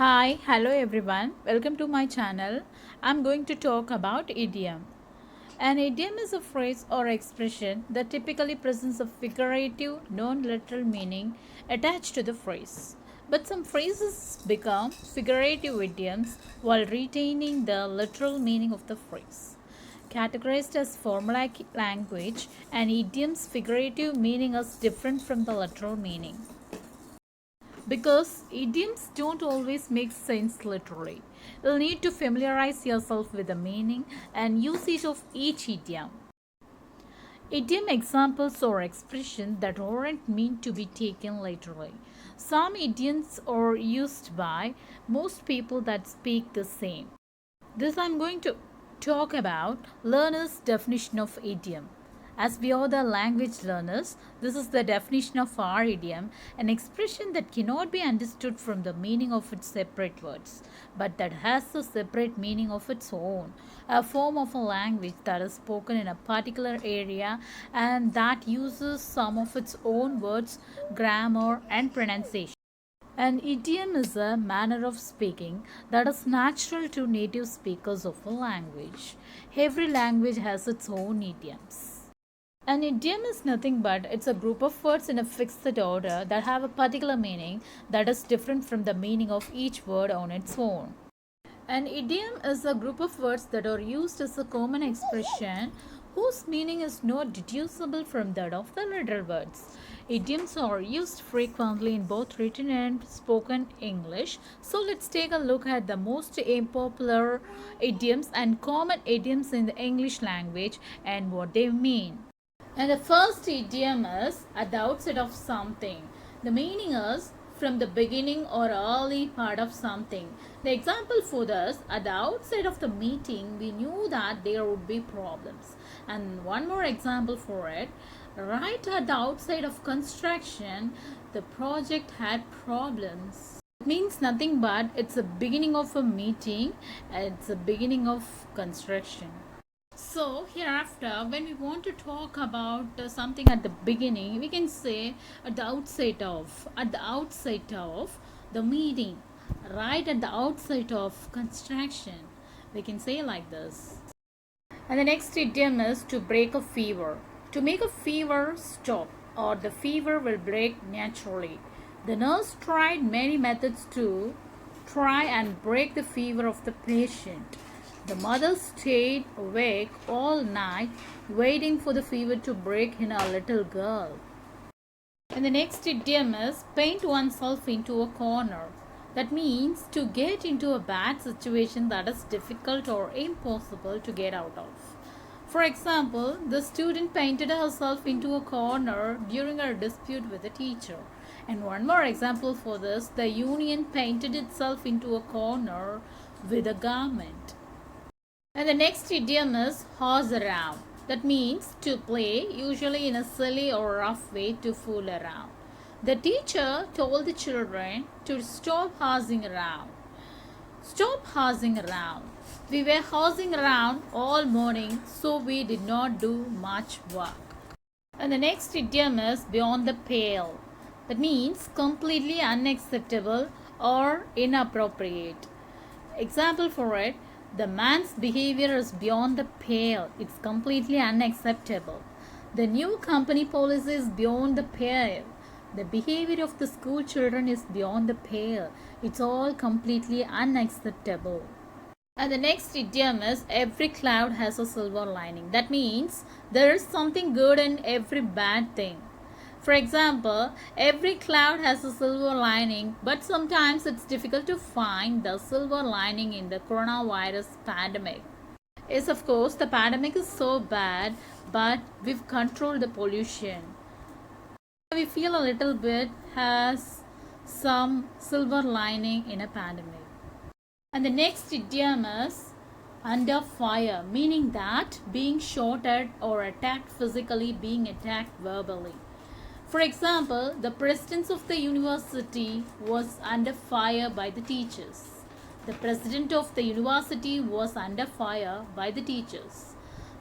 Hi, hello everyone. Welcome to my channel. I'm going to talk about idiom. An idiom is a phrase or expression that typically presents a figurative, non-literal meaning attached to the phrase. But some phrases become figurative idioms while retaining the literal meaning of the phrase. Categorized as formulaic language, an idiom's figurative meaning is different from the literal meaning. Because idioms don't always make sense literally. You'll need to familiarize yourself with the meaning and usage of each idiom. Idiom examples or expressions that aren't meant to be taken literally. Some idioms are used by most people that speak the same. This I'm going to talk about learners' definition of idiom. As we are the language learners, this is the definition of our idiom, an expression that cannot be understood from the meaning of its separate words, but that has a separate meaning of its own, a form of a language that is spoken in a particular area and that uses some of its own words, grammar, and pronunciation. An idiom is a manner of speaking that is natural to native speakers of a language. Every language has its own idioms. An idiom is nothing but it's a group of words in a fixed order that have a particular meaning that is different from the meaning of each word on its own. An idiom is a group of words that are used as a common expression whose meaning is not deducible from that of the literal words. Idioms are used frequently in both written and spoken English. So let's take a look at the most popular idioms and common idioms in the English language and what they mean. And the first idiom is at the outset of something. The meaning is from the beginning or early part of something. The example for this, at the outset of the meeting, we knew that there would be problems. And one more example for it, right at the outside of construction, the project had problems. It means nothing but it's a beginning of a meeting, it's a beginning of construction. So hereafter, when we want to talk about something at the beginning, we can say at the outset of the meeting, right at the outset of construction. We can say like this. And the next idiom is to break a fever. To make a fever stop, or the fever will break naturally. The nurse tried many methods to try and break the fever of the patient. The mother stayed awake all night waiting for the fever to break in her little girl. And the next idiom is paint oneself into a corner. That means to get into a bad situation that is difficult or impossible to get out of. For example, the student painted herself into a corner during her dispute with the teacher. And one more example for this, the union painted itself into a corner with a garment. And the next idiom is horse around. That means to play, usually in a silly or rough way to fool around. The teacher told the children to stop horsing around. Stop horsing around. We were horsing around all morning, so we did not do much work. And the next idiom is beyond the pale. That means completely unacceptable or inappropriate. Example for it, the man's behavior is beyond the pale. It's completely unacceptable. The new company policy is beyond the pale. The behavior of the school children is beyond the pale. It's all completely unacceptable. And the next idiom is every cloud has a silver lining. That means there is something good in every bad thing. For example, every cloud has a silver lining, but sometimes it's difficult to find the silver lining in the coronavirus pandemic. Yes, of course, the pandemic is so bad, but we've controlled the pollution. We feel a little bit has some silver lining in a pandemic. And the next idiom is under fire, meaning that being shot at or attacked physically, being attacked verbally. For example, the president of the university was under fire by the teachers. The president of the university was under fire by the teachers.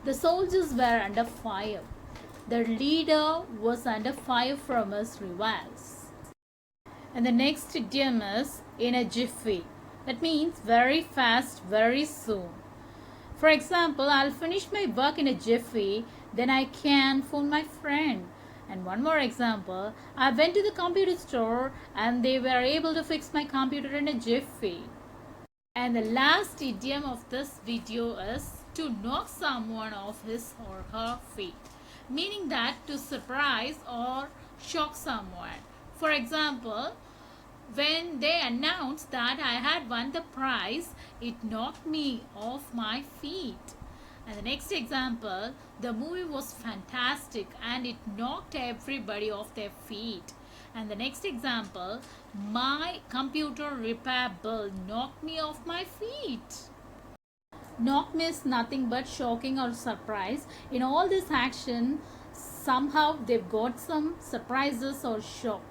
The soldiers were under fire. The leader was under fire from his rivals. And the next idiom is in a jiffy. That means very fast, very soon. For example, I'll finish my work in a jiffy, then I can phone my friend. And one more example, I went to the computer store and they were able to fix my computer in a jiffy. And the last idiom of this video is to knock someone off his or her feet, meaning that to surprise or shock someone. For example, when they announced that I had won the prize, it knocked me off my feet. And the next example, the movie was fantastic and it knocked everybody off their feet. And the next example, my computer repair bill knocked me off my feet. Knock means nothing but shocking or surprise. In all this action, somehow they've got some surprises or shock.